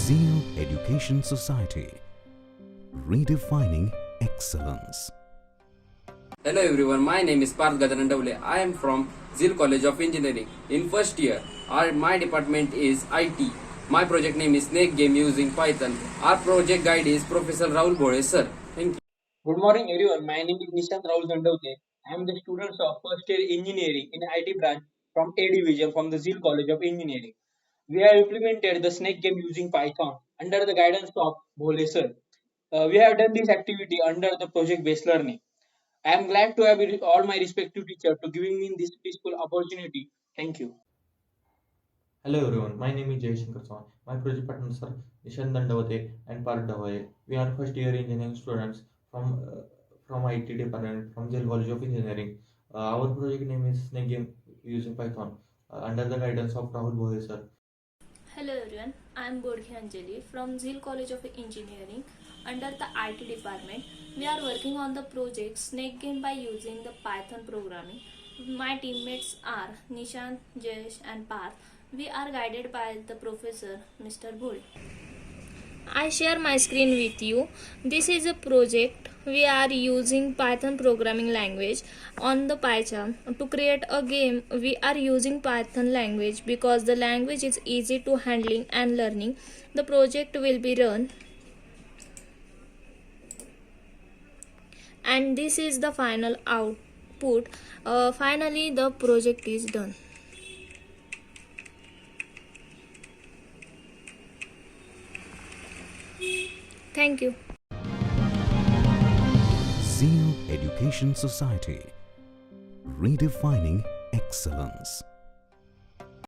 Zeal Education Society, redefining excellence. Hello everyone, my name is Parth Gadanandavle. I am from Zeal College of Engineering. In first year, my department is IT. My project name is Snake Game using Python. Our project guide is Professor Rahul Bhole, sir. Thank you. Good morning, everyone. My name is Nishant Rahul Zandavte. I am the student of first year engineering in IT branch from A division from the Zeal College of Engineering. We have implemented the snake game using Python under the guidance of Bhole sir. We have done this activity under the project based learning. I am glad to have all my respective teachers to giving me this peaceful opportunity. Thank you. Hello everyone, my name is Jay Shankar Swan. My project partners are Nishan Dandavate and Parth Davaye. We are first year engineering students from IT department from Zeal College of Engineering. Our project name is Snake Game using Python under the guidance of Rahul Bhole sir. Hello everyone, I am Bodhi Anjali from Zeal College of Engineering under the IT department. We are working on the project Snake Game by using the Python programming. My teammates are Nishant, Jayesh and Parth. We are guided by the professor Mr. Bhole. I share my screen with you. This is a project. We are using Python programming language on the PyCharm. To create a game, we are using Python language because the language is easy to handling and learning. The project will be run. And this is the final output. Finally, the project is done. Thank you. Zeal Education Society, redefining excellence.